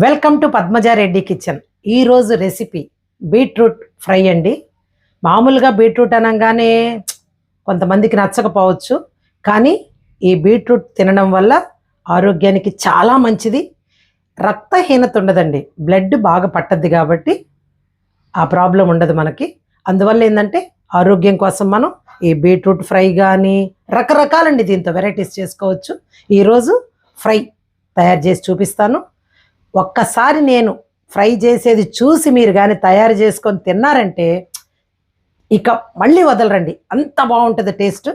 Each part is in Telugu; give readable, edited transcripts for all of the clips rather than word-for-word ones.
Welcome to Padmaja Reddy kitchen. ఈరోజు రెసిపీ బీట్రూట్ ఫ్రై అండి. మామూలుగా బీట్రూట్ అనగానే కొంతమందికి నచ్చకపోవచ్చు, కానీ ఈ బీట్రూట్ తినడం వల్ల ఆరోగ్యానికి చాలా మంచిది. రక్తహీనత ఉండదండి, బ్లడ్ బాగా పట్టద్ది కాబట్టి ఆ ప్రాబ్లం ఉండదు మనకి. అందువల్ల ఏంటంటే ఆరోగ్యం కోసం మనం ఈ బీట్రూట్ ఫ్రై కానీ రకరకాలండి, దీంతో వెరైటీస్ చేసుకోవచ్చు. ఈరోజు ఫ్రై తయారు చేసి చూపిస్తాను. ఒక్కసారి నేను ఫ్రై చేసేది చూసి మీరు కానీ తయారు చేసుకొని తిన్నారంటే ఇక మళ్ళీ వదలరండి, అంత బాగుంటుంది టేస్ట్.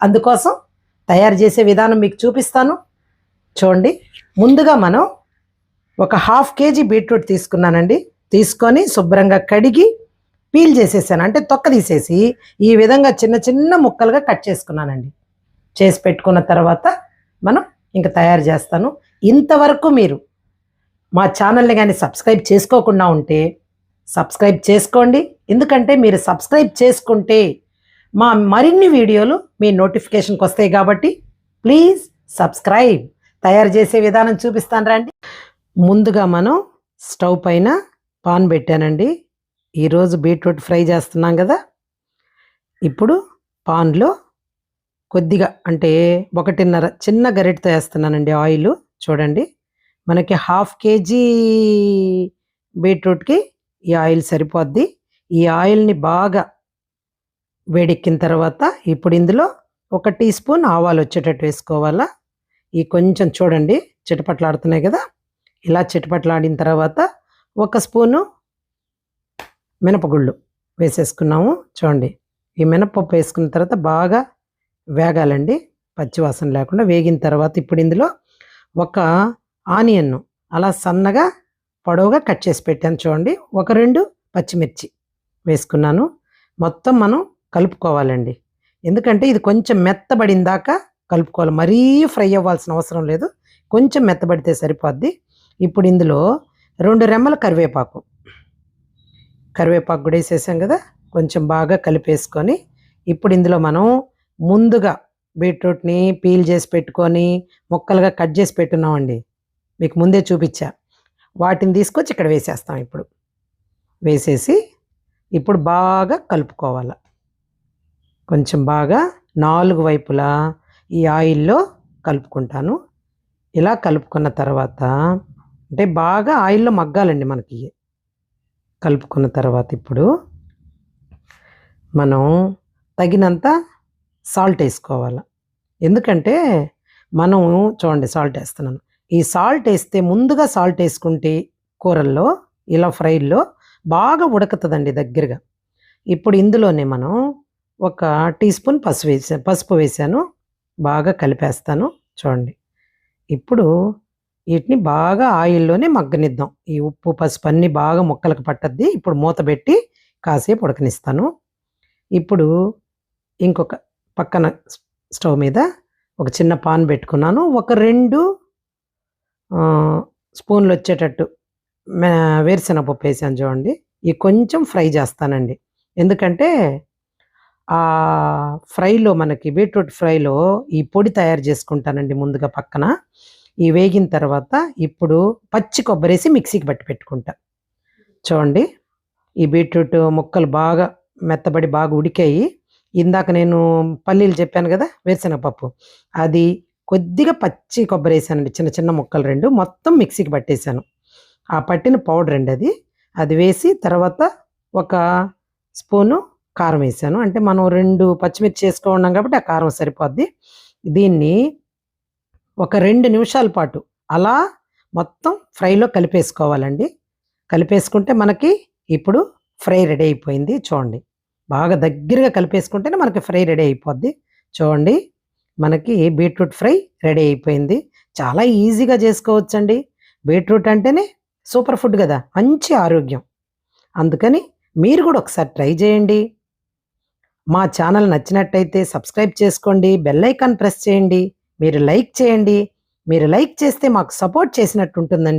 అందుకోసం తయారు చేసే విధానం మీకు చూపిస్తాను, చూడండి. ముందుగా మనం ఒక 1/2 kg బీట్రూట్ తీసుకున్నానండి. తీసుకొని శుభ్రంగా కడిగి పీల్ చేసేసాను, అంటే తొక్క తీసేసి ఈ విధంగా చిన్న చిన్న ముక్కలుగా కట్ చేసుకున్నానండి. చేసి పెట్టుకున్న తర్వాత మనం ఇంకా తయారు చేస్తాను. ఇంతవరకు మీరు మా ఛానల్ని కానీ సబ్స్క్రైబ్ చేసుకోకుండా ఉంటే సబ్స్క్రైబ్ చేసుకోండి. ఎందుకంటే మీరు సబ్స్క్రైబ్ చేసుకుంటే మా మరిన్ని వీడియోలు మీ నోటిఫికేషన్కి వస్తాయి కాబట్టి ప్లీజ్ సబ్స్క్రైబ్. తయారు చేసే విధానం చూపిస్తాను రండి. ముందుగా మనం స్టవ్ పైన పాన్ పెట్టానండి. ఈరోజు బీట్రూట్ ఫ్రై చేస్తున్నాం కదా. ఇప్పుడు పాన్లో కొద్దిగా, అంటే 1.5 చిన్న గరిటెతో వేస్తున్నానండి ఆయిల్. చూడండి, మనకి 1/2 kg బీట్రూట్కి ఈ ఆయిల్ సరిపోద్ది. ఈ ఆయిల్ని బాగా వేడెక్కిన తర్వాత ఇప్పుడు ఇందులో 1 టీ స్పూన్ ఆవాలు వచ్చేటట్టు వేసుకోవాలా. ఈ కొంచెం చూడండి చిటపట్లాడుతున్నాయి కదా, ఇలా చిటపట్లాడిన తర్వాత 1 స్పూను మినపగుళ్ళు వేసేసుకున్నాము. చూడండి, ఈ మినపప్పు వేసుకున్న తర్వాత బాగా వేగాలండి, పచ్చివాసన లేకుండా. వేగిన తర్వాత ఇప్పుడు ఇందులో 1 ఆనియన్ను అలా సన్నగా పొడవుగా కట్ చేసి పెట్టాను. చూడండి, 2 పచ్చిమిర్చి వేసుకున్నాను. మొత్తం మనం కలుపుకోవాలండి, ఎందుకంటే ఇది కొంచెం మెత్తబడిన దాకా కలుపుకోవాలి. మరీ ఫ్రై అవ్వాల్సిన అవసరం లేదు, కొంచెం మెత్తబడితే సరిపోద్ది. ఇప్పుడు ఇందులో 2 రెమ్మల కరివేపాకు కూడా వేసేసాం కదా. కొంచెం బాగా కలిపేసుకొని ఇప్పుడు ఇందులో మనం ముందుగా బీట్రూట్ని పీల్ చేసి పెట్టుకొని ముక్కలుగా కట్ చేసి పెట్టున్నామండి, మీకు ముందే చూపించా. వాటిని తీసుకొచ్చి ఇక్కడ వేసేస్తాం. ఇప్పుడు వేసేసి ఇప్పుడు బాగా కలుపుకోవాలి. కొంచెం బాగా 4 వైపులా ఈ ఆయిల్లో కలుపుకుంటాను. ఇలా కలుపుకున్న తర్వాత, అంటే బాగా ఆయిల్లో మగ్గాలండి మనకి. కలుపుకున్న తర్వాత ఇప్పుడు మనం తగినంత సాల్ట్ వేసుకోవాలి. ఎందుకంటే మనం చూడండి సాల్ట్ వేస్తున్నాను. ఈ సాల్ట్ వేస్తే ముందుగా సాల్ట్ వేసుకుంటే కూరల్లో ఇలా ఫ్రైల్లో బాగా ఉడకుతుందండి దగ్గరగా. ఇప్పుడు ఇందులోనే మనం 1 టీ స్పూన్ పసుపు వేసాను. బాగా కలిపేస్తాను. చూడండి, ఇప్పుడు వీటిని బాగా ఆయిల్లోనే మగ్గనిద్దాం. ఈ ఉప్పు పసుపు అన్నీ బాగా ముక్కలకు పట్టద్ది. ఇప్పుడు మూత పెట్టి కాసేపు ఉడకనిస్తాను. ఇప్పుడు ఇంకొక పక్కన స్టవ్ మీద ఒక చిన్న పాన్ పెట్టుకున్నాను. 2 స్పూన్లు వచ్చేటట్టు వేరుశనగపప్పు వేసాను. చూడండి, ఇవి కొంచెం ఫ్రై చేస్తానండి, ఎందుకంటే ఆ ఫ్రైలో మనకి బీట్రూట్ ఫ్రైలో ఈ పొడి తయారు చేసుకుంటానండి ముందుగా పక్కన. ఈ వేగిన తర్వాత ఇప్పుడు పచ్చి కొబ్బరి వేసి మిక్సీకి పట్టి పెట్టుకుంటా. చూడండి, ఈ బీట్రూట్ ముక్కలు బాగా మెత్తబడి బాగా ఉడికాయి. ఇందాక నేను పల్లీలు చెప్పాను కదా, వేరుశనగపప్పు, అది కొద్దిగా పచ్చి కొబ్బరి వేసానండి, చిన్న చిన్న ముక్కలు 2 మొత్తం మిక్సీకి పట్టేశాను. ఆ పట్టిన పౌడర్ అండి అది వేసి తర్వాత 1 స్పూను కారం వేసాను. అంటే మనం 2 పచ్చిమిర్చి వేసుకున్నాం కాబట్టి ఆ కారం సరిపోద్ది. దీన్ని ఒక 2 నిమిషాల పాటు అలా మొత్తం ఫ్రైలో కలిపేసుకోవాలండి. కలిపేసుకుంటే మనకి ఇప్పుడు ఫ్రై రెడీ అయిపోయింది. చూడండి, బాగా దగ్గరగా కలిపేసుకుంటేనే మనకి ఫ్రై రెడీ అయిపోద్ది. చూడండి, మనకి బీట్రూట్ ఫ్రై రెడీ అయిపోయింది. చాలా ఈజీగా చేసుకోవచ్చండి. బీట్రూట్ అంటేనే సూపర్ ఫుడ్ కదా, మంచి ఆరోగ్యం. అందుకని మీరు కూడా ఒకసారి ట్రై చేయండి. మా ఛానల్ నచ్చినట్టయితే సబ్స్క్రైబ్ చేసుకోండి, బెల్ ఐకాన్ ప్రెస్ చేయండి, మీరు లైక్ చేయండి. మీరు లైక్ చేస్తే మాకు సపోర్ట్ చేసినట్టు ఉంటుందండి.